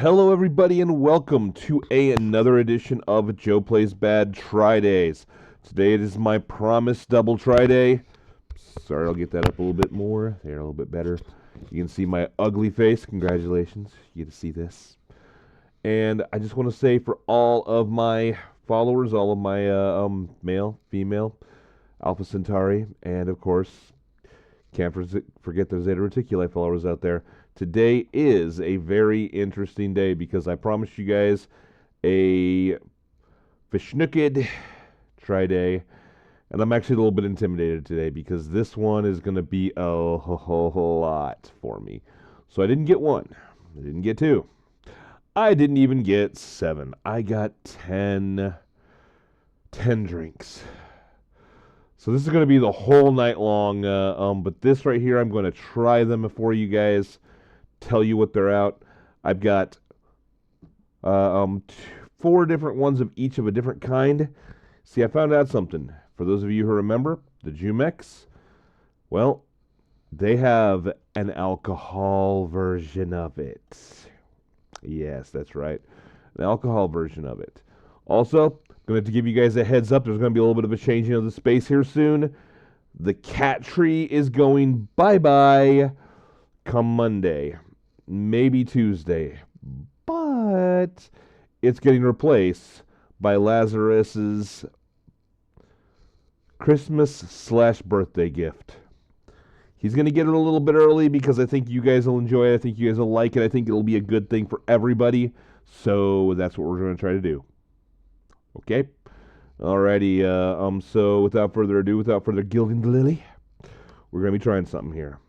Hello, everybody, and welcome to another edition of Joe Plays Bad Trydays. Today it is my promised double Tryday. Sorry, I'll get that up a little bit more. There, a little bit better. You can see my ugly face. Congratulations. You get to see this. And I just want to say for all of my followers, all of my male, female, Alpha Centauri, and of course, can't forget the Zeta Reticuli followers out there. Today is a very interesting day because I promised you guys a Feschnucked Tryday, and I'm actually a little bit intimidated today because this one is going to be a whole lot for me. So I didn't get one. I didn't get two. I didn't even get 7. I got 10 drinks. So this is going to be the whole night long, but this right here, I'm going to try them for you guys, tell you what they're out. I've got 4 different ones of each of a different kind. See, I found out something. For those of you who remember, the Jumex, well, they have an alcohol version of it. Yes, that's right. An alcohol version of it. Also, going to give you guys a heads up. There's going to be a little bit of a changing of the space here soon. The cat tree is going bye-bye come Monday, maybe Tuesday, but it's getting replaced by Lazarus's Christmas/birthday gift. He's going to get it a little bit early because I think you guys will enjoy it. I think you guys will like it. I think it'll be a good thing for everybody. So that's what we're going to try to do. Okay? Alrighty, so without further ado, without further gilding the lily, we're going to be trying something here.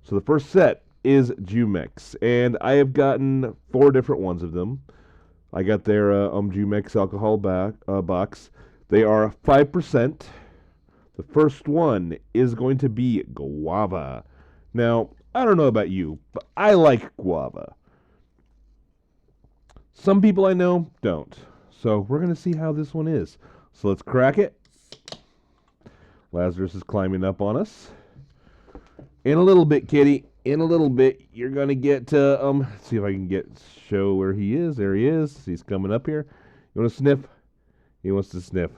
So the first set is Jumex, and I have gotten 4 different ones of them. I got their Jumex alcohol box. They are 5%. The first one is going to be guava. Now, I don't know about you, but I like guava. Some people I know don't. So we're going to see how this one is. So let's crack it. Lazarus is climbing up on us. In a little bit, kitty. In a little bit, you're going to get to, see if I can show where he is. There he is. He's coming up here. You want to sniff? He wants to sniff.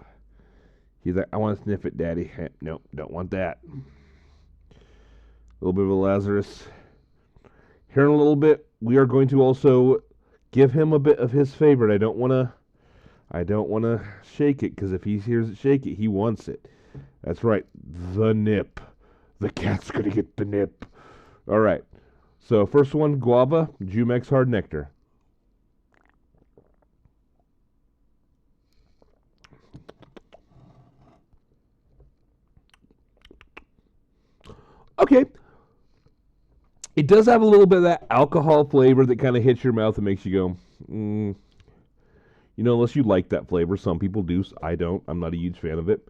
He's like, I want to sniff it, Daddy. Nope, don't want that. A little bit of a Lazarus. Here in a little bit, we are going to also give him a bit of his favorite. I don't want to shake it, because if he hears it shake it, he wants it. That's right, the nip. The cat's going to get the nip. All right. So first one, guava, Jumex Hard nectar. Okay. It does have a little bit of that alcohol flavor that kind of hits your mouth and makes you go, You know, unless you like that flavor. Some people do. I don't. I'm not a huge fan of it.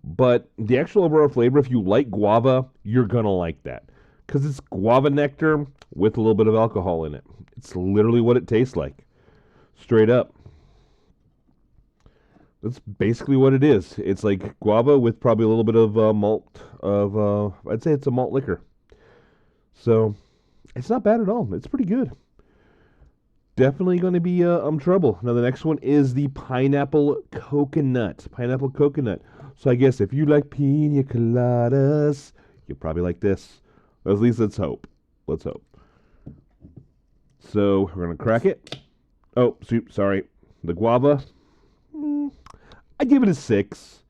But the actual overall flavor, if you like guava, you're going to like that. Because it's guava nectar with a little bit of alcohol in it. It's literally what it tastes like. Straight up. That's basically what it is. It's like guava with probably a little bit of malt. I'd say it's a malt liquor. So, it's not bad at all. It's pretty good. Definitely going to be trouble. Now, the next one is the pineapple coconut. Pineapple coconut. So, I guess if you like pina coladas, you'll probably like this. At least let's hope. Let's hope. So, we're going to crack it. Oh, sorry. The guava. I give it a 6.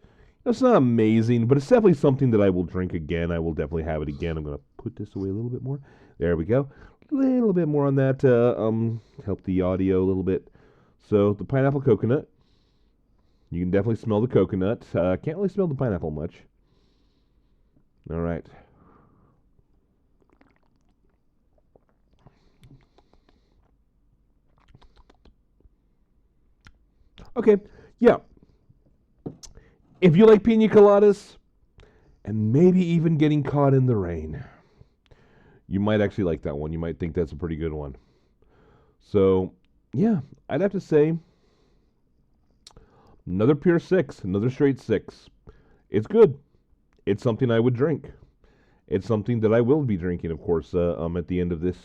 It's not amazing, but it's definitely something that I will drink again. I will definitely have it again. I'm going to put this away a little bit more. There we go. A little bit more on that to help the audio a little bit. So the pineapple coconut. You can definitely smell the coconut. Can't really smell the pineapple much. All right. Okay, yeah. If you like pina coladas, and maybe even getting caught in the rain, you might actually like that one. You might think that's a pretty good one. So, yeah, I'd have to say another pure 6, another straight 6. It's good. It's something I would drink. It's something that I will be drinking, of course, at the end of this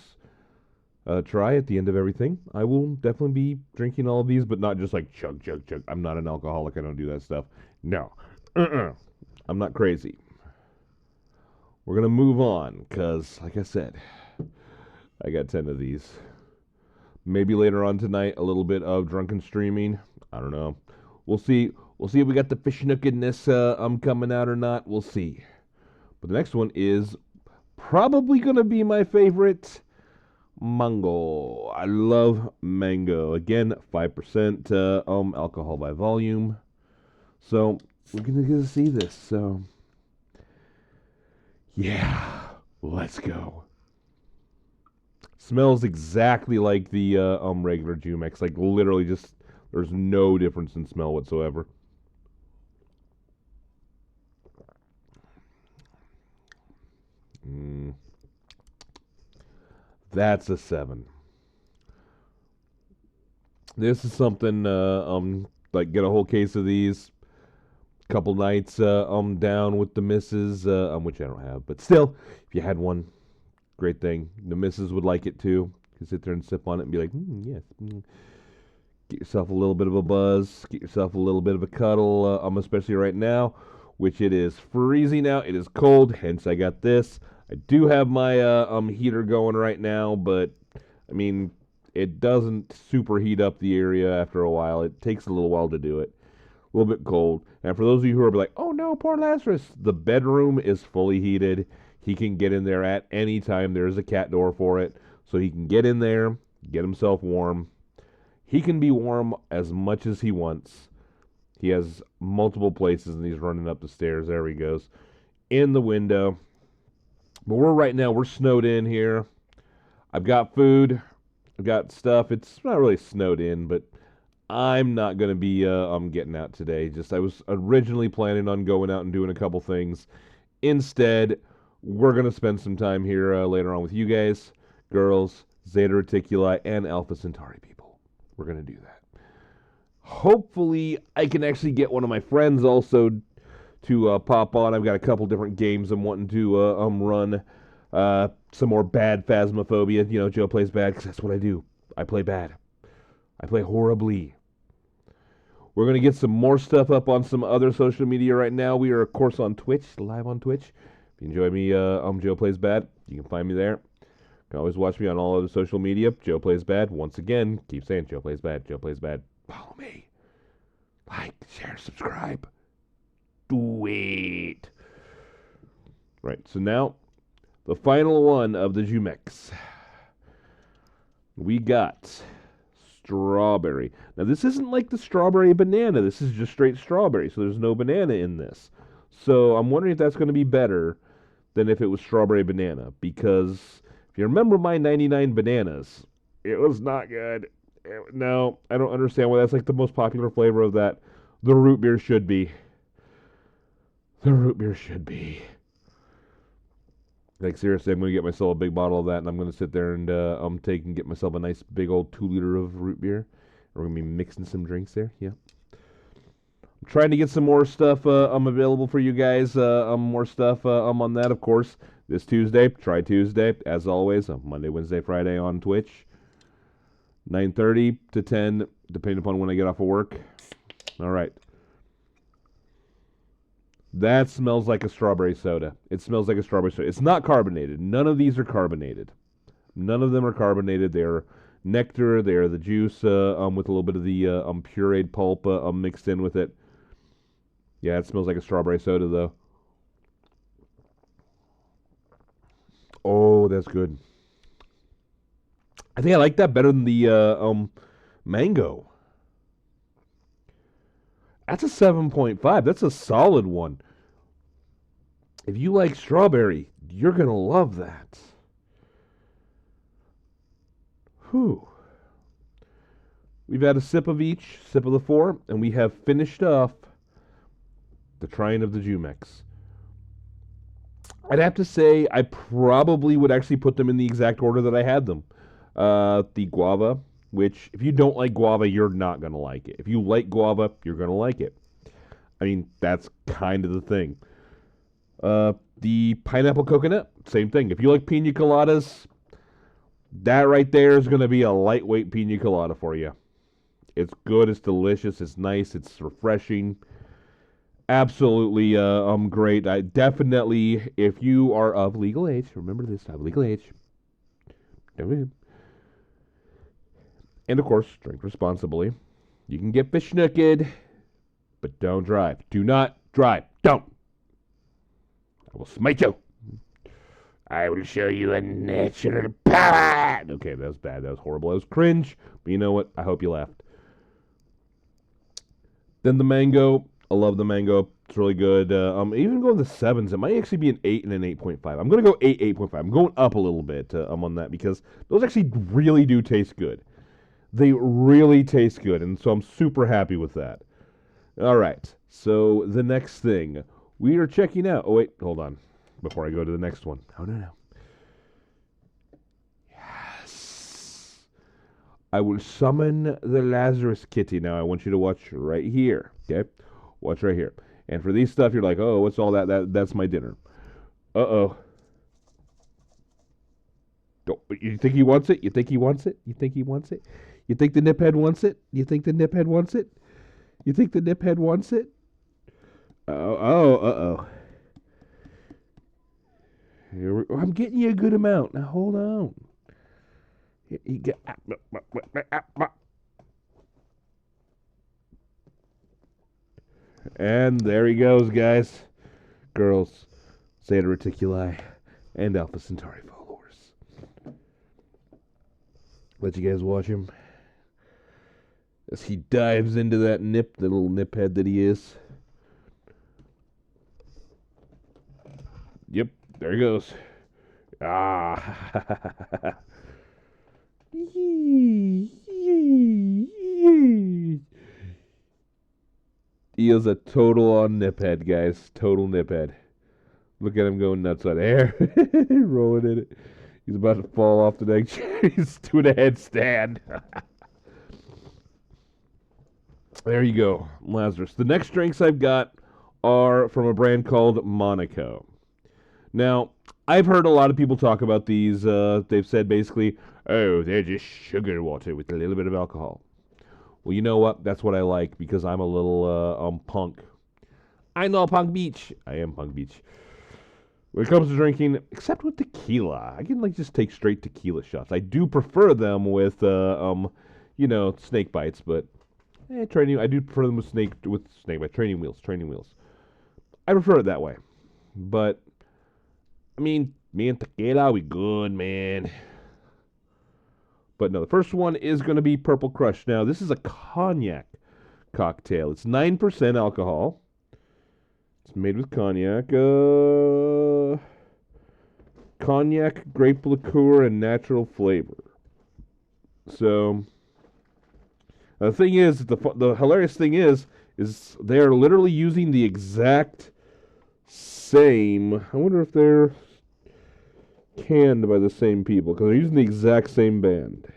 try at the end of everything. I will definitely be drinking all of these, but not just like chug, chug, chug. I'm not an alcoholic. I don't do that stuff. No. I'm not crazy. We're going to move on because, like I said, I got 10 of these. Maybe later on tonight, a little bit of drunken streaming. I don't know. We'll see. We'll see if we got the Feschnuckedness coming out or not. We'll see. But the next one is probably going to be my favorite. Mango. I love mango. Again, 5% alcohol by volume. So we're gonna get to see this. So yeah, let's go. Smells exactly like the regular Jumex. Like literally, just there's no difference in smell whatsoever. That's a 7. This is something, like get a whole case of these, couple nights, down with the missus, which I don't have, but still, if you had one, great thing. The missus would like it too. You can sit there and sip on it and be like, yes. Get yourself a little bit of a buzz, get yourself a little bit of a cuddle, especially right now, which it is freezing out. It is cold, hence I got this. I do have my heater going right now, but I mean, it doesn't super heat up the area after a while. It takes a little while to do it. A little bit cold. And for those of you who are like, oh no, poor Lazarus, the bedroom is fully heated. He can get in there at any time. There's a cat door for it. So he can get in there, get himself warm. He can be warm as much as he wants. He has multiple places and he's running up the stairs. There he goes. In the window. But we're snowed in here. I've got food. I've got stuff. It's not really snowed in, but I'm not going to be getting out today. Just I was originally planning on going out and doing a couple things. Instead, we're going to spend some time here later on with you guys, girls, Zeta Reticuli, and Alpha Centauri people. We're going to do that. Hopefully, I can actually get one of my friends also to pop on. I've got a couple different games I'm wanting to run. Some more bad Phasmophobia. You know, Joe plays bad because that's what I do. I play bad. I play horribly. We're going to get some more stuff up on some other social media right now. We are, of course, on Twitch, live on Twitch. If you enjoy me, Joe Plays Bad, you can find me there. You can always watch me on all other social media. Joe Plays Bad. Once again, keep saying Joe Plays Bad. Joe Plays Bad. Follow me. Like, share, subscribe. Do it. Right, so now, the final one of the Jumex. We got strawberry. Now, this isn't like the strawberry banana. This is just straight strawberry, so there's no banana in this. So I'm wondering if that's going to be better than if it was strawberry banana. Because if you remember my 99 bananas, it was not good. No, I don't understand why that's like the most popular flavor of that. The root beer should be. The root beer should be. Like, seriously, I'm going to get myself a big bottle of that, and I'm going to sit there and take and get myself a nice big old 2-liter of root beer. We're going to be mixing some drinks there, yeah. I'm trying to get some more stuff available for you guys. More stuff on that, of course. This Tuesday, Try Tuesday, as always, Monday, Wednesday, Friday on Twitch. 9:30 to 10, depending upon when I get off of work. All right. That smells like a strawberry soda. It smells like a strawberry soda. It's not carbonated. None of these are carbonated. None of them are carbonated. They're nectar. They're the juice with a little bit of the pureed pulp mixed in with it. Yeah, it smells like a strawberry soda, though. Oh, that's good. I think I like that better than the mango. That's a 7.5. That's a solid one. If you like strawberry, you're going to love that. Whew. We've had a sip of each, sip of the 4, and we have finished off the trying of the Jumex. I'd have to say I probably would actually put them in the exact order that I had them. The guava, which if you don't like guava, you're not going to like it. If you like guava, you're going to like it. I mean, that's kind of the thing. The pineapple coconut, same thing. If you like pina coladas, That right there is going to be a lightweight pina colada for you. It's good. It's delicious. It's nice. It's refreshing. Absolutely great. I definitely, if you are of legal age, remember this, of legal age. And of course, drink responsibly. You can get Feschnucked, but don't drive. Do not drive. Don't. I will smite you. I will show you a natural power. Okay, that was bad. That was horrible. That was cringe. But you know what? I hope you laughed. Then the mango. I love the mango. It's really good. Even going to 7s, it might actually be an 8 and an 8.5. I'm going to go 8, 8.5. I'm going up a little bit on that because those actually really do taste good. They really taste good, and so I'm super happy with that. All right, so the next thing we are checking out. Oh, wait, hold on. Before I go to the next one. Oh, no. Yes. I will summon the Lazarus kitty. Now, I want you to watch right here, okay? Watch right here. And for these stuff, you're like, oh, what's all that? That's my dinner. Uh-oh. You think he wants it? You think he wants it? You think he wants it? You think the niphead wants it? You think the niphead wants it? You think the niphead wants it? Uh-oh. I'm getting you a good amount. Now, hold on. And there he goes, guys. Girls, Zeta Reticuli, and Alpha Centauri followers. Let you guys watch him as he dives into that nip, the little nip head that he is. Yep, there he goes. Ah. He is a total on nip head, guys. Total nip head. Look at him going nuts on air. Rolling in it. He's about to fall off the deck chair. He's doing a headstand. There you go, Lazarus. The next drinks I've got are from a brand called Monaco. Now, I've heard a lot of people talk about these. They've said basically, oh, they're just sugar water with a little bit of alcohol. Well, you know what? That's what I like because I'm a little punk. I know Punk Beach. I am Punk Beach. When it comes to drinking, except with tequila, I can just take straight tequila shots. I do prefer them with snake bites, but I do prefer them with snake bites, training wheels. I prefer it that way. But I mean, me and tequila, we good, man. But no, the first one is going to be Purple Crush. Now, this is a cognac cocktail. It's 9% alcohol. It's made with cognac. Cognac, grape liqueur, and natural flavor. So, the thing is, the hilarious thing is they are literally using the exact same. I wonder if they're canned by the same people because they're using the exact same band.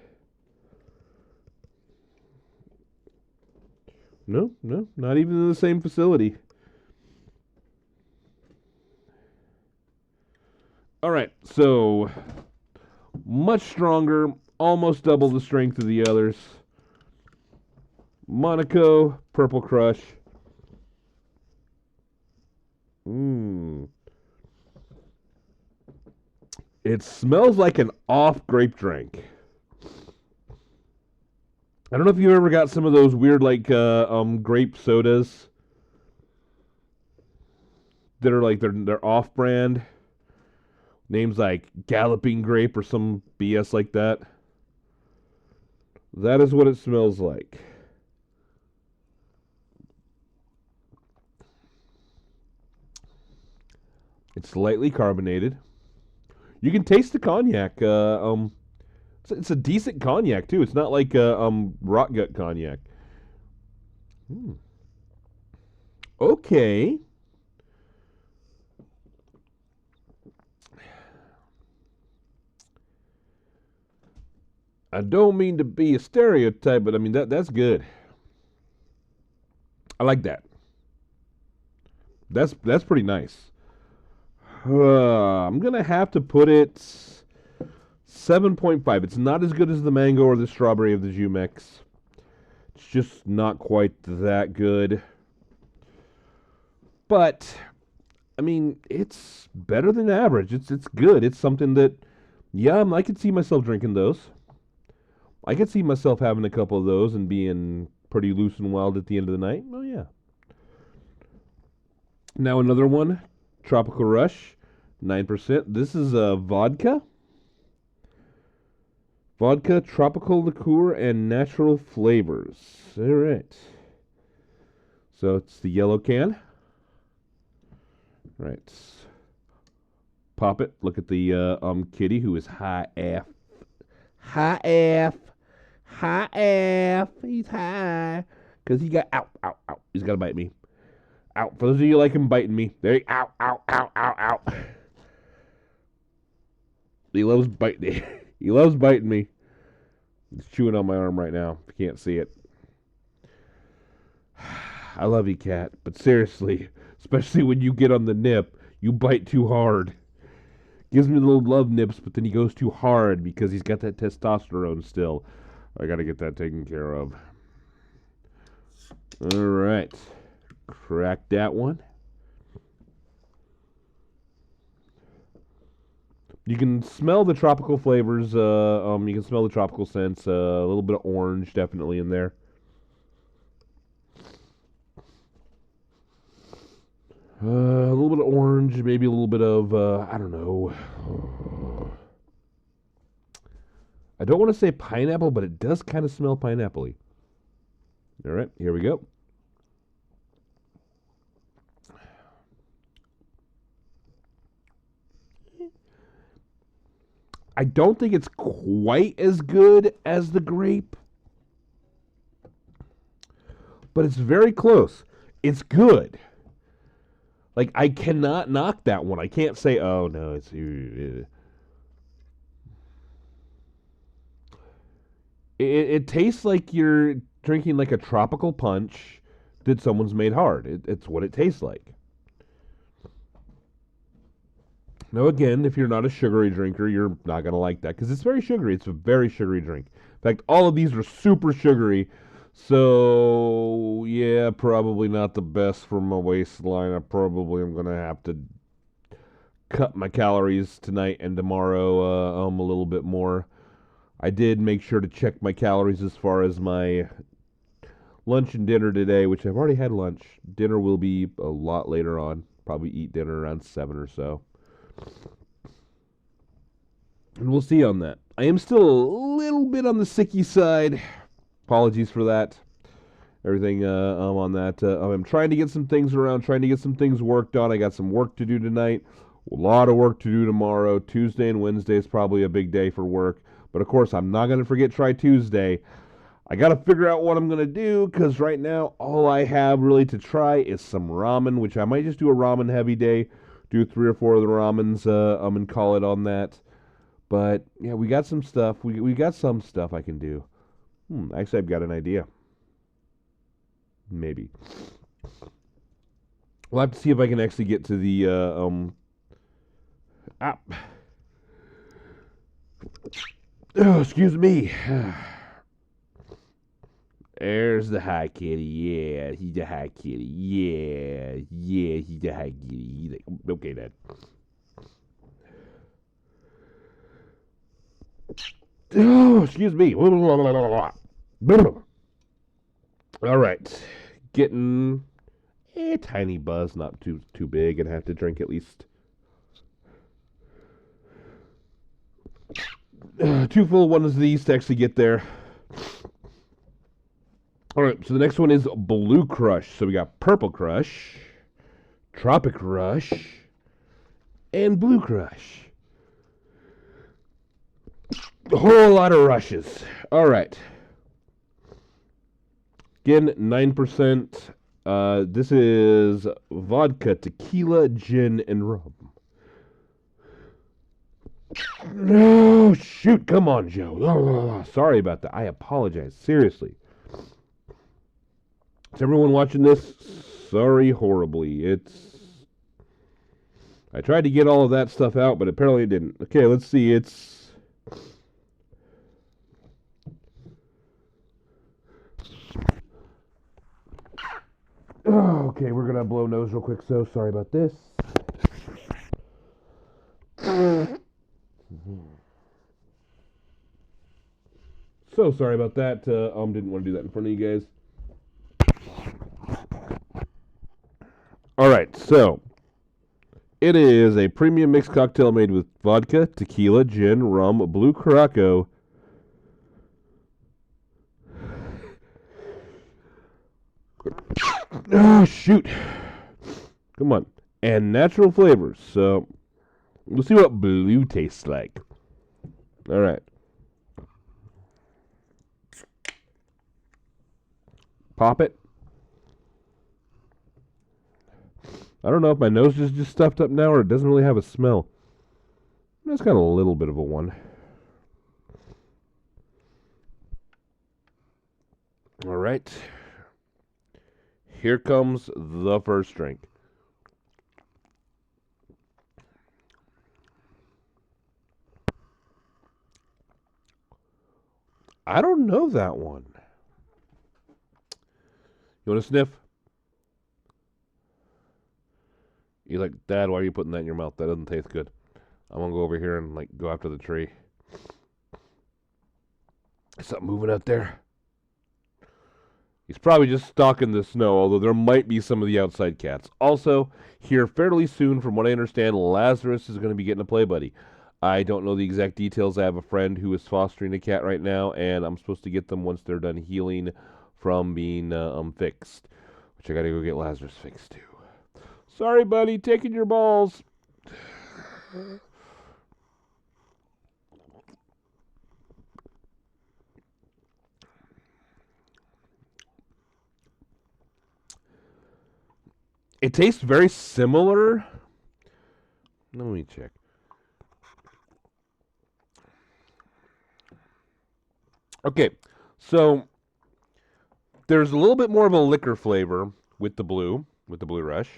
No, not even in the same facility. All right, so much stronger, almost double the strength of the others. Monaco, Purple Crush. It smells like an off grape drink. I don't know if you ever got some of those weird grape sodas that are they're off brand. Names like Galloping Grape or some BS like that. That is what it smells like. It's lightly carbonated. You can taste the cognac. It's a decent cognac too. It's not like rot gut cognac. Okay. I don't mean to be a stereotype, but I mean that's good. I like that. That's pretty nice. I'm gonna have to put it 7.5. It's not as good as the mango or the strawberry of the Jumex. It's just not quite that good. But, I mean, it's better than average. It's good. It's something that, yeah, I could see myself drinking those. I could see myself having a couple of those and being pretty loose and wild at the end of the night. Oh, yeah. Now another one, Tropical Rush, 9%. This is vodka. Vodka, tropical liqueur, and natural flavors. All right. So it's the yellow can. Right. Pop it. Look at the kitty who is high AF. High AF. High AF. He's high. Because he got, ow, ow, ow. He's got to bite me. Ow. For those of you like him biting me. There you, ow, ow, ow, ow, ow. He loves biting me. He loves biting me. He's chewing on my arm right now. If you can't see it. I love you, cat. But seriously, especially when you get on the nip, you bite too hard. Gives me little love nips, but then he goes too hard because he's got that testosterone still. I got to get that taken care of. All right. Crack that one. You can smell the tropical flavors. You can smell the tropical scents. A little bit of orange definitely in there. A little bit of orange, maybe a little bit of, I don't know. I don't want to say pineapple, but it does kind of smell pineapple-y. All right, here we go. I don't think it's quite as good as the grape, but it's very close. It's good. Like, I cannot knock that one. I can't say, oh, no, it's... It tastes like you're drinking like a tropical punch that someone's made hard. It's what it tastes like. Now, again, if you're not a sugary drinker, you're not going to like that because it's very sugary. It's a very sugary drink. In fact, all of these are super sugary. So, yeah, probably not the best for my waistline. I probably am going to have to cut my calories tonight and tomorrow a little bit more. I did make sure to check my calories as far as my lunch and dinner today, which I've already had lunch. Dinner will be a lot later on. Probably eat dinner around 7 or so. And we'll see on that. I am still a little bit on the sicky side. Apologies for that. Everything on that. I'm trying to get some things around, trying to get some things worked on. I got some work to do tonight. A lot of work to do tomorrow. Tuesday and Wednesday is probably a big day for work. But, of course, I'm not going to forget Try Tuesday. I got to figure out what I'm going to do because right now all I have really to try is some ramen, which I might just do a ramen heavy day. Do 3 or 4 of the ramens and call it on that. But, yeah, we got some stuff. We got some stuff I can do. Actually, I've got an idea. Maybe. We'll have to see if I can actually get to the, Oh, excuse me. There's the high kitty. Yeah, he's the high kitty. Yeah, he's the high kitty. Okay, Dad. Oh, excuse me. All right. Getting a tiny buzz, not too big, and have to drink at least 2 full ones of these to actually get there. All right, so the next one is Blue Crush. So we got Purple Crush, Tropic Rush, and Blue Crush. A whole lot of rushes. All right. Again, 9%. This is vodka, tequila, gin, and rum. No, shoot. Come on, Joe. Oh, sorry about that. I apologize. Seriously. Is everyone watching this? Sorry horribly. I tried to get all of that stuff out, but apparently it didn't. Okay, let's see. It's Okay, we're gonna blow nose real quick, so sorry about this. So sorry about that. Didn't want to do that in front of you guys. All right, so it is a premium mixed cocktail made with vodka, tequila, gin, rum, blue Curaçao. Oh, shoot. Come on. And natural flavors. So, we'll see what blue tastes like. All right. Pop it. I don't know if my nose is just stuffed up now or it doesn't really have a smell. It's got a little bit of a one. All right. Here comes the first drink. I don't know that one. You want to sniff? You're like, Dad, why are you putting that in your mouth? That doesn't taste good. I'm going to go over here and go after the tree. Is something moving out there? He's probably just stalking the snow, although there might be some of the outside cats. Also, here fairly soon, from what I understand, Lazarus is going to be getting a play buddy. I don't know the exact details. I have a friend who is fostering a cat right now, and I'm supposed to get them once they're done healing from being fixed. Which I got to go get Lazarus fixed too. Sorry, buddy, taking your balls. It tastes very similar. Let me check. Okay, so there's a little bit more of a liquor flavor with the Blue Rush.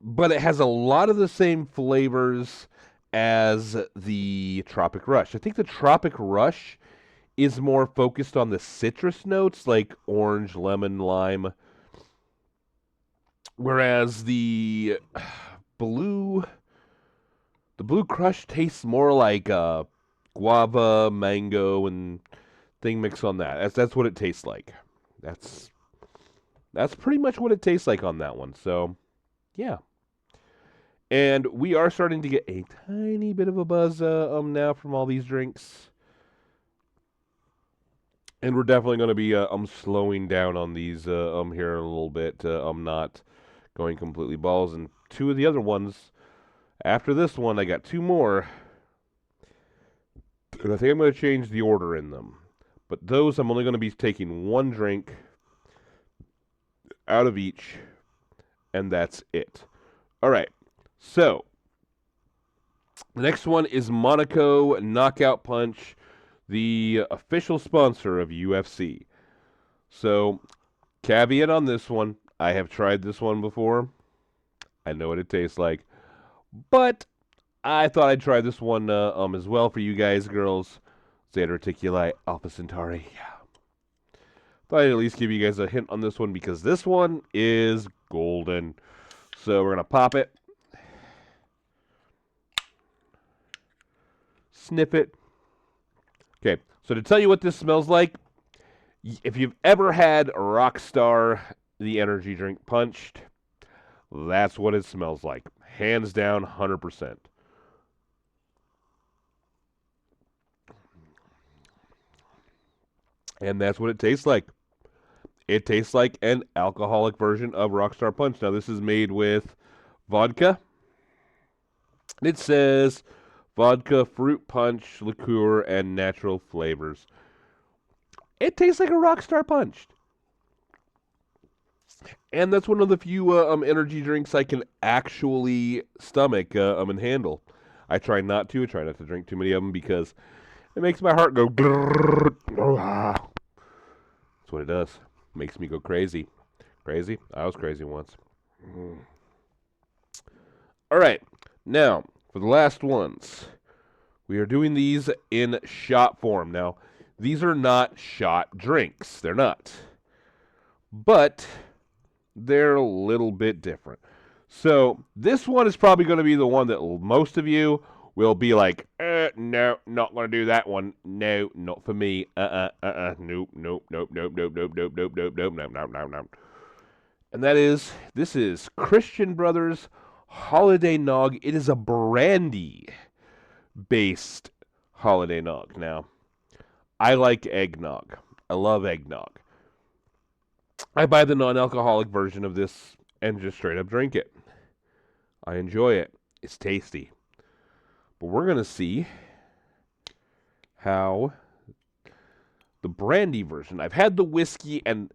But it has a lot of the same flavors as the Tropic Rush. I think the Tropic Rush is more focused on the citrus notes like orange, lemon, lime. Whereas the Blue Crush tastes more like guava, mango, and thing mixed on that. That's what it tastes like. That's pretty much what it tastes like on that one. So, yeah. And we are starting to get a tiny bit of a buzz now from all these drinks. And we're definitely going to be slowing down on these here a little bit. I'm not going completely balls. And two of the other ones, after this one, I got two more. And I think I'm going to change the order in them. But those, I'm only going to be taking one drink out of each. And that's it. All right. So, the next one is Monaco Knockout Punch, the official sponsor of UFC. So, caveat on this one, I have tried this one before. I know what it tastes like. But I thought I'd try this one as well for you guys, girls. Zeta Reticuli Alpha Centauri. Yeah. Thought I'd at least give you guys a hint on this one because this one is golden. So, we're going to pop it. Sniff it. Okay, so to tell you what this smells like, if you've ever had Rockstar, the energy drink punched, that's what it smells like. Hands down, 100%. And that's what it tastes like. It tastes like an alcoholic version of Rockstar Punch. Now, this is made with vodka. It says vodka, fruit punch, liqueur, and natural flavors. It tastes like a Rockstar Punch. And that's one of the few energy drinks I can actually stomach and handle. I try not to. I try not to drink too many of them because it makes my heart go. That's what it does. It makes me go crazy. Crazy? I was crazy once. All right. Now, for the last ones, we are doing these in shot form. Now, These are not shot drinks. They're not. But they're a little bit different. So this one is probably going to be the one that most of you will be like, no, not going to do that one. No, not for me. Nope, nope, nope, nope, nope, nope, nope, nope, nope, nope, nope, nope, nope, nope. And this is Christian Brothers Holiday Nog. It is a brandy-based holiday nog. Now, I like eggnog. I love eggnog. I buy the non-alcoholic version of this and just straight up drink it. I enjoy it. It's tasty. But we're going to see how the brandy version. I've had the whiskey, and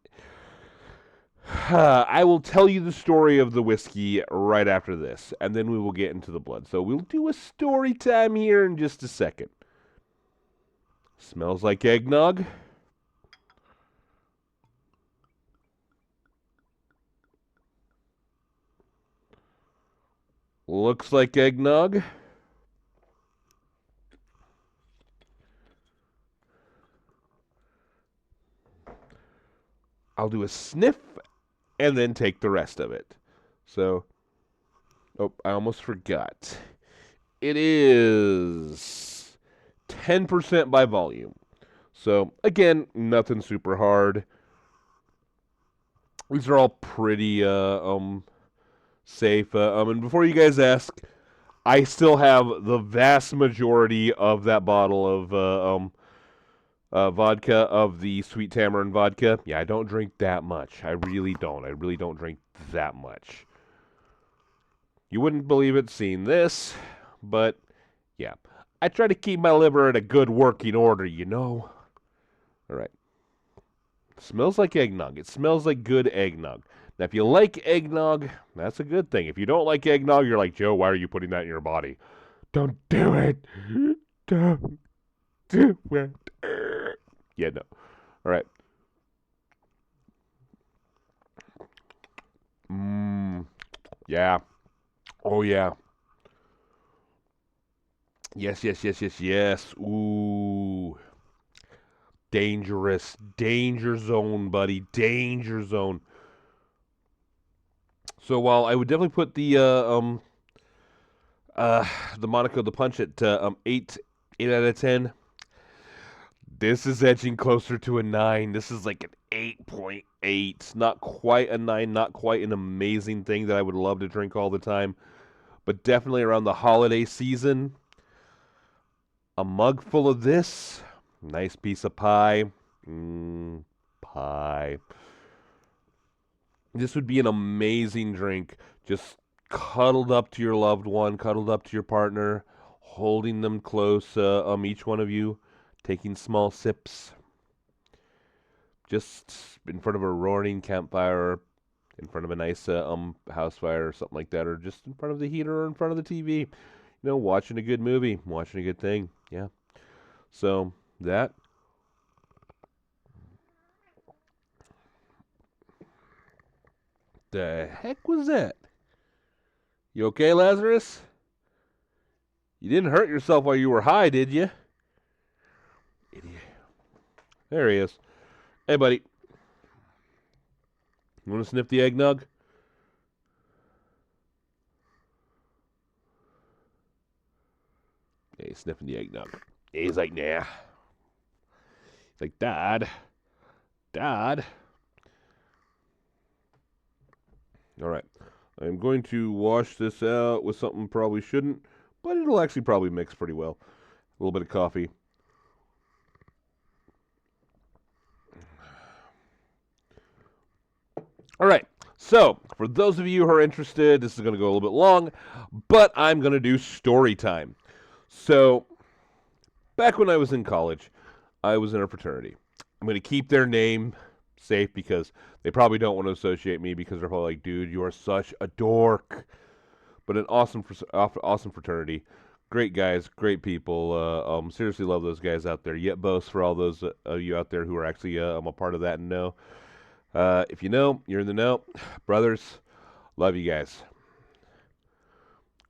I will tell you the story of the whiskey right after this, and then we will get into the blood. So we'll do a story time here in just a second. Smells like eggnog. Looks like eggnog. I'll do a sniff and then take the rest of it. So, oh, I almost forgot. It is 10% by volume. So, again, nothing super hard. These are all pretty safe. And before you guys ask, I still have the vast majority of that bottle of vodka, of the sweet tamarind vodka. Yeah, I don't drink that much. I really don't. I really don't drink that much. You wouldn't believe it seeing this, but yeah. I try to keep my liver in a good working order, you know. All right. Smells like eggnog. It smells like good eggnog. Now, if you like eggnog, that's a good thing. If you don't like eggnog, you're like, Joe, why are you putting that in your body? Don't do it. Don't do it. Yeah, no. All right. Yeah. Oh, yeah. Yes, yes, yes, yes, yes. Ooh. Dangerous. Danger zone, buddy. Danger zone. So while I would definitely put the Monaco the Punch at 8 out of 10, this is edging closer to a 9. This is like an 8.8. Not quite a 9, not quite an amazing thing that I would love to drink all the time, but definitely around the holiday season, a mug full of this, nice piece of pie. Pie. This would be an amazing drink, just cuddled up to your loved one, cuddled up to your partner, holding them close, each one of you, taking small sips, just in front of a roaring campfire, in front of a nice house fire or something like that, or just in front of the heater or in front of the TV, you know, watching a good movie, watching a good thing, yeah. So, that... The heck was that? You okay, Lazarus? You didn't hurt yourself while you were high, did you? Idiot. There he is. Hey, buddy. You want to sniff the eggnog? Yeah, he's sniffing the eggnog. Yeah, he's like, nah. He's like, Dad. Dad. All right. I'm going to wash this out with something probably shouldn't, but it'll actually probably mix pretty well. A little bit of coffee. All right. So, for those of you who are interested, this is going to go a little bit long, but I'm going to do story time. So, back when I was in college, I was in a fraternity. I'm going to keep their name safe because they probably don't want to associate me because they're probably like, dude, you are such a dork. But an awesome fraternity. Great guys, great people. Seriously love those guys out there. Yet boast for all those of you out there who are actually a part of that and know. If you know, you're in the know. Brothers, love you guys.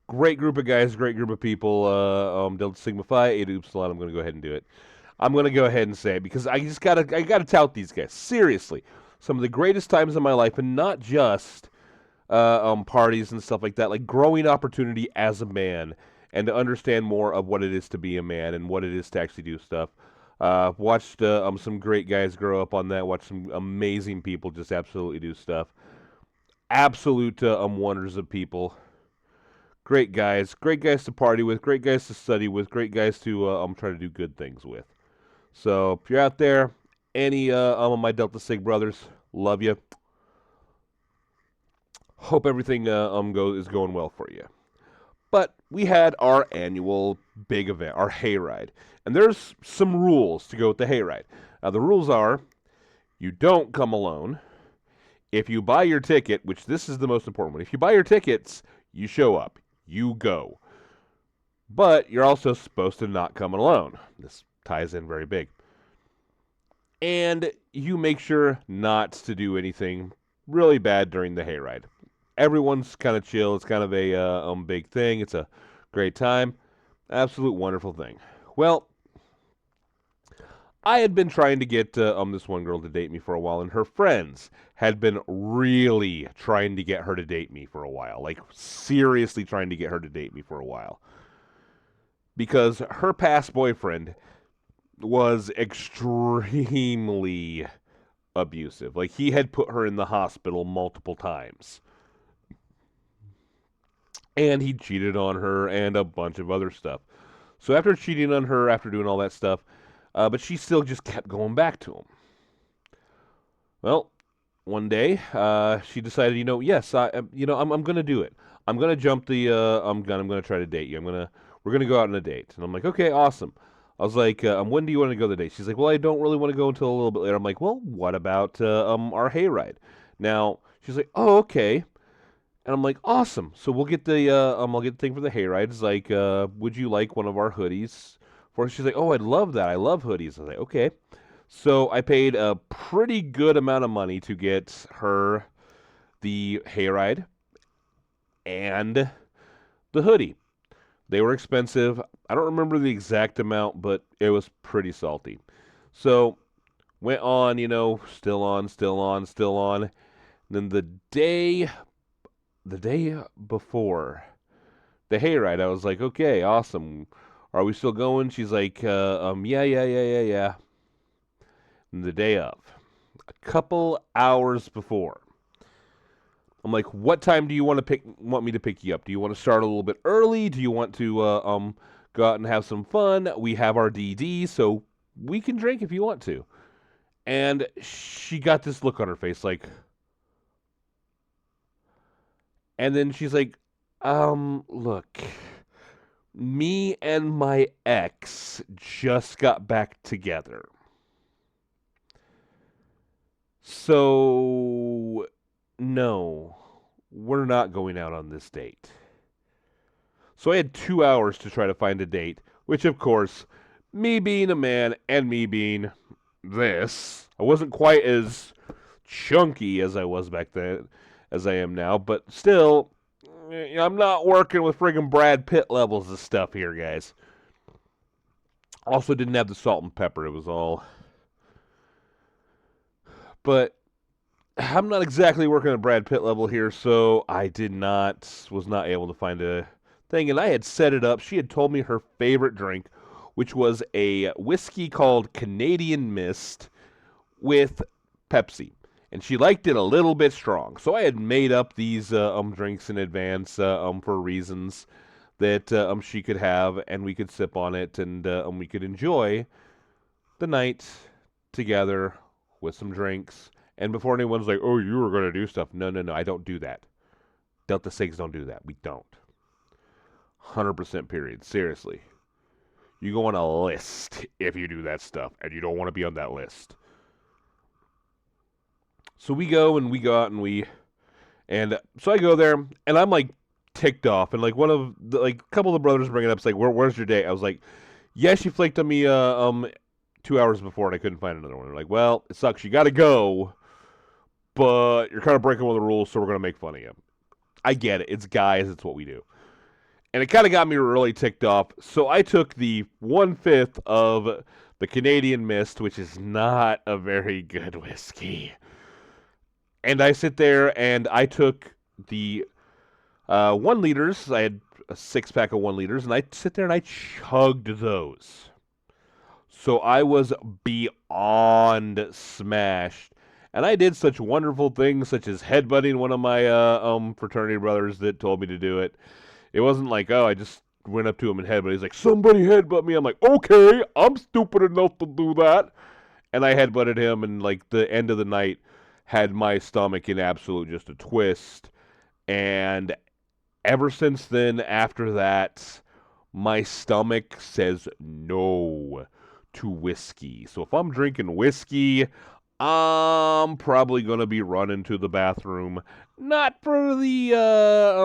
Great group of guys, great group of people. Delta Sigma Phi, Eta Upsilon, I'm going to go ahead and do it. I'm gonna go ahead and say it because I gotta tout these guys seriously. Some of the greatest times in my life, and not just parties and stuff like that. Like growing opportunity as a man, and to understand more of what it is to be a man and what it is to actually do stuff. Watched some great guys grow up on that. Watched some amazing people just absolutely do stuff. Absolute wonders of people. Great guys to party with, great guys to study with, great guys to try to do good things with. So if you're out there, any of my Delta Sig brothers, love you. Hope everything is going well for you. But we had our annual big event, our hayride, and there's some rules to go with the hayride. Now the rules are: you don't come alone. If you buy your ticket, which this is the most important one, if you buy your tickets, you show up, you go. But you're also supposed to not come alone. This ties in very big. And you make sure not to do anything really bad during the hayride. Everyone's kind of chill. It's kind of a big thing. It's a great time. Absolute wonderful thing. Well, I had been trying to get this one girl to date me for a while, and her friends had been really trying to get her to date me for a while. Like, seriously trying to get her to date me for a while. Because her past boyfriend was extremely abusive. Like, he had put her in the hospital multiple times. And he cheated on her and a bunch of other stuff. So after cheating on her, after doing all that stuff, but she still just kept going back to him. Well, one day, she decided, yes, I'm going to do it. I'm going to jump the gun. I'm going to try to date you. We're going to go out on a date. And I'm like, okay, awesome. I was like, when do you want to go to the date? She's like, well, I don't really want to go until a little bit later. I'm like, well, what about our hayride? Now, she's like, oh, okay. And I'm like, awesome. So we'll get the I'll get the thing for the hayride. It's like, would you like one of our hoodies? She's like, oh, I'd love that. I love hoodies. I was like, okay. So I paid a pretty good amount of money to get her the hayride and the hoodie. They were expensive. I don't remember the exact amount, but it was pretty salty. So went on, still on. Then the day before the hayride, I was like, okay, awesome. Are we still going? She's like, yeah. And the day of, a couple hours before, I'm like, what time do you want me to pick you up? Do you want to start a little bit early? Do you want to go out and have some fun? We have our DD, so we can drink if you want to. And she got this look on her face, like, and then she's like, look, me and my ex just got back together. So, no, we're not going out on this date. So I had 2 hours to try to find a date, which, of course, me being a man and me being this, I wasn't quite as chunky as I was back then, as I am now, but still, I'm not working with friggin' Brad Pitt levels of stuff here, guys. Also didn't have the salt and pepper, it was all... But I'm not exactly working at Brad Pitt level here, so I was not able to find a thing, and I had set it up. She had told me her favorite drink, which was a whiskey called Canadian Mist with Pepsi. And she liked it a little bit strong. So I had made up these drinks in advance for reasons that she could have, and we could sip on it, and we could enjoy the night together with some drinks. And before anyone's like, oh, you were going to do stuff. No, I don't do that. Delta Sigs don't do that. We don't. 100% period. Seriously. You go on a list if you do that stuff, and you don't want to be on that list. So we go out and so I go there and I'm like ticked off, and like a couple of the brothers bring it up. It's like, where's your date? I was like, yeah, she flaked on me 2 hours before and I couldn't find another one. They're like, well, it sucks. You got to go, but you're kind of breaking one of the rules, so we're gonna make fun of you. I get it. It's guys. It's what we do. And it kind of got me really ticked off. So I took the 1/5 of the Canadian Mist, which is not a very good whiskey. And I sit there and I took the 1 liters. I had a 6-pack of 1 liters, and I sit there and I chugged those. So I was beyond smashed. And I did such wonderful things, such as headbutting one of my fraternity brothers that told me to do it. It wasn't like, oh, I just went up to him and headbutted. He's like, somebody headbutt me. I'm like, okay, I'm stupid enough to do that. And I headbutted him, and like the end of the night had my stomach in absolute just a twist. And ever since then, after that, my stomach says no to whiskey. So if I'm drinking whiskey, I'm probably going to be running to the bathroom. Not for the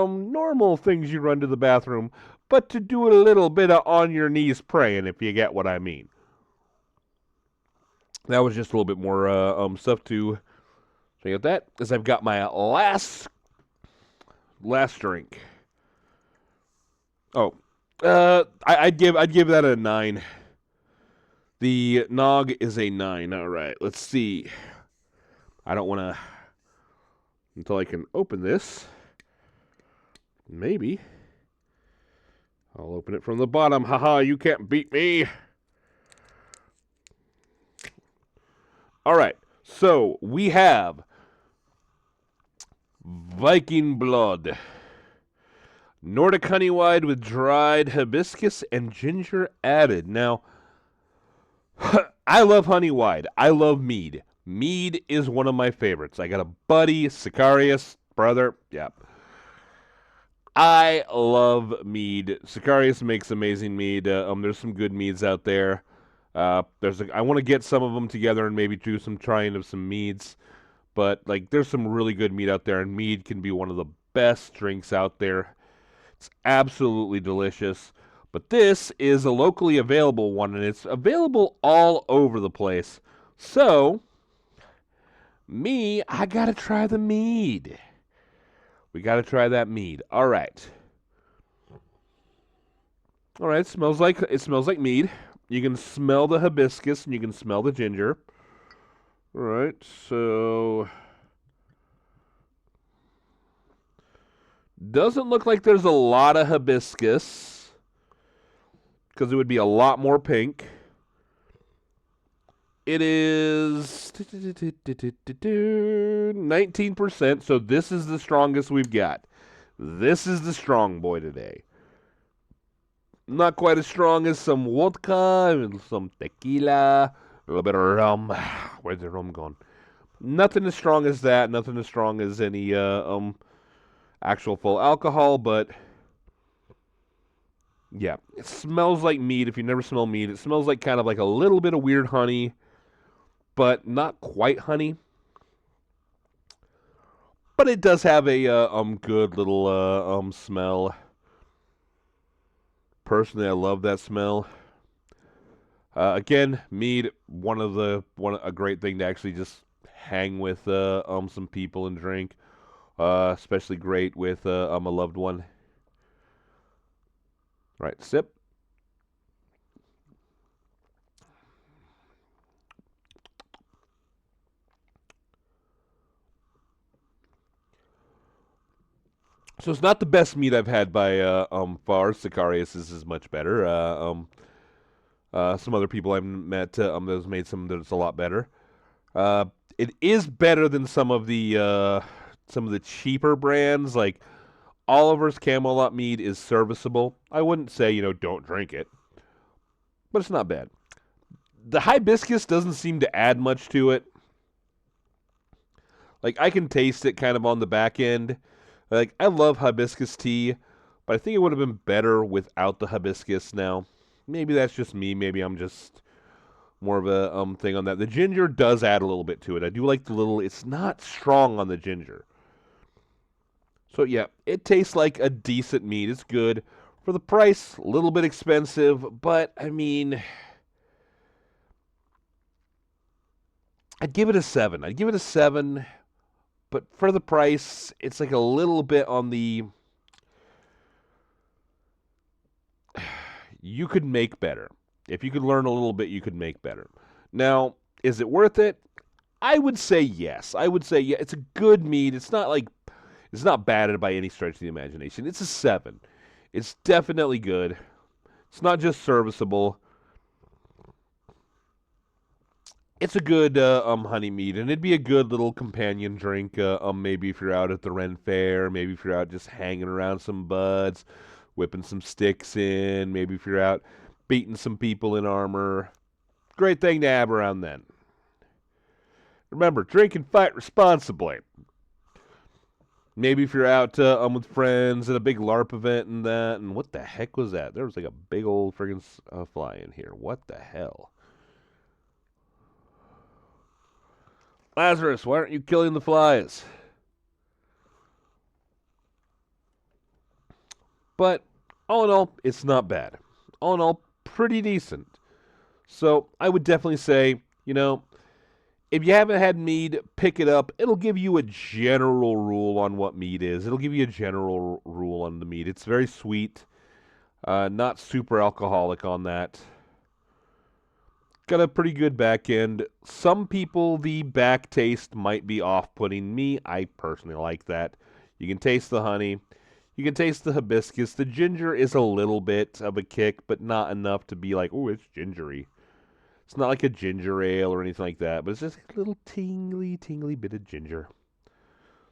normal things you run to the bathroom, but to do a little bit of on your knees praying, if you get what I mean. That was just a little bit more stuff to check out. That as I've got my last drink. Oh, I'd give that a 9. The Nog is a 9. All right, let's see. I don't want to until I can open this. Maybe I'll open it from the bottom. Haha, you can't beat me. All right, so we have Viking Blod Nordic honey wide with dried hibiscus and ginger added. Now, I love honey wide. I love mead. Mead is one of my favorites. I got a buddy, Sicarius, brother. Yeah. I love mead. Sicarius makes amazing mead. There's some good meads out there. I want to get some of them together and maybe do some trying of some meads. But like, there's some really good mead out there, and mead can be one of the best drinks out there. It's absolutely delicious. But this is a locally available one, and it's available all over the place. So, I gotta try the mead. We gotta try that mead. All right. All right. It smells like mead. You can smell the hibiscus and you can smell the ginger. All right. So, doesn't look like there's a lot of hibiscus, because it would be a lot more pink. It is 19%, so this is the strongest we've got. This is the strong boy today. Not quite as strong as some vodka and some tequila, a little bit of rum. Where's the rum gone? Nothing as strong as that. Nothing as strong as any actual full alcohol, but yeah, it smells like mead. If you never smell mead, it smells like kind of like a little bit of weird honey, but not quite honey. But it does have a good little smell. Personally, I love that smell. Again, mead, a great thing to actually just hang with some people and drink. Especially great with a loved one. All right, sip. So it's not the best meat I've had by far. Sicarius is much better. Some other people I've met that's made some that's a lot better. It is better than some of the cheaper brands. Like Oliver's Camelot mead is serviceable. I wouldn't say don't drink it, but it's not bad. The hibiscus doesn't seem to add much to it. Like I can taste it kind of on the back end. Like, I love hibiscus tea, but I think it would have been better without the hibiscus now. Maybe that's just me. Maybe I'm just more of a thing on that. The ginger does add a little bit to it. I do like the little... It's not strong on the ginger. So, yeah, it tastes like a decent meat. It's good. For the price, a little bit expensive, but, I mean... I'd give it a 7. I'd give it a 7... But for the price, it's like a little bit on the... You could make better. If you could learn a little bit, you could make better. Now, is it worth it? I would say yes. I would say yeah. It's a good mead. It's not bad by any stretch of the imagination. It's a 7. It's definitely good. It's not just serviceable. It's a good honey mead, and it'd be a good little companion drink. Maybe if you're out at the Ren Fair, maybe if you're out just hanging around some buds, whipping some sticks in. Maybe if you're out beating some people in armor. Great thing to have around then. Remember, drink and fight responsibly. Maybe if you're out with friends at a big LARP event and that. And what the heck was that? There was like a big old friggin' fly in here. What the hell? Lazarus, why aren't you killing the flies? But all in all, it's not bad. All in all, pretty decent. So I would definitely say, if you haven't had mead, pick it up. It'll give you a general rule on what mead is. It'll give you a general rule on the mead. It's very sweet, not super alcoholic on that. Got a pretty good back end. Some people, the back taste might be off-putting. Me, I personally like that. You can taste the honey. You can taste the hibiscus. The ginger is a little bit of a kick, but not enough to be like, oh, it's gingery. It's not like a ginger ale or anything like that, but it's just a little tingly bit of ginger.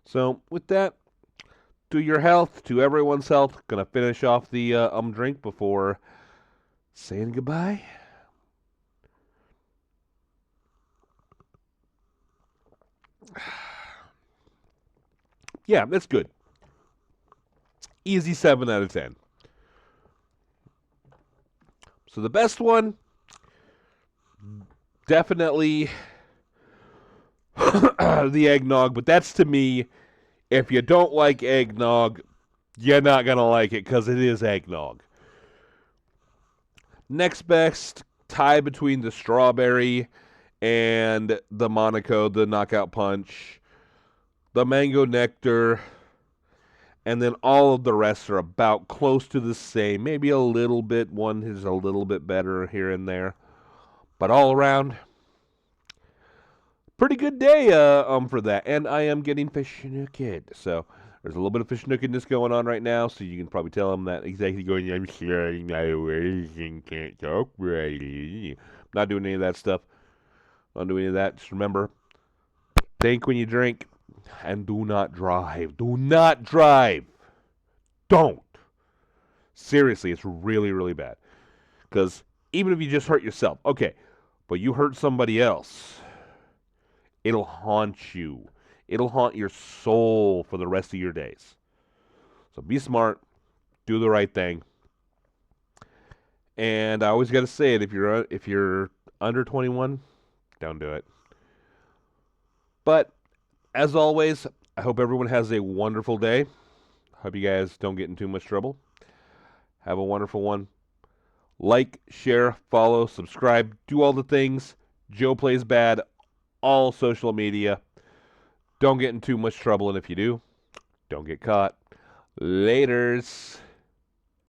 So, with that, to your health, to everyone's health, gonna finish off the drink before saying goodbye. Yeah, that's good. Easy 7 out of 10. So the best one, definitely the Egg Nog, but that's to me, if you don't like Egg Nog, you're not going to like it because it is Egg Nog. Next best, tie between the strawberry and the Monaco, the Knockout Punch, the Mango Nectar, and then all of the rest are about close to the same. Maybe a little bit, one is a little bit better here and there. But all around, pretty good day for that. And I am getting Feschnucked. So there's a little bit of Feschnuckedness going on right now, so you can probably tell them that exactly going, I'm slurring my words and can't talk right. Not doing any of that stuff. Not doing any of that. Just remember, think when you drink. And do not drive. Do not drive. Don't. Seriously, it's really, really bad. Because even if you just hurt yourself, okay, but you hurt somebody else, it'll haunt you. It'll haunt your soul for the rest of your days. So be smart. Do the right thing. And I always got to say it, if you're under 21, don't do it. But as always, I hope everyone has a wonderful day. Hope you guys don't get in too much trouble. Have a wonderful one. Like, share, follow, subscribe, do all the things. Joe Plays Bad, all social media. Don't get in too much trouble, and if you do, don't get caught. Laters.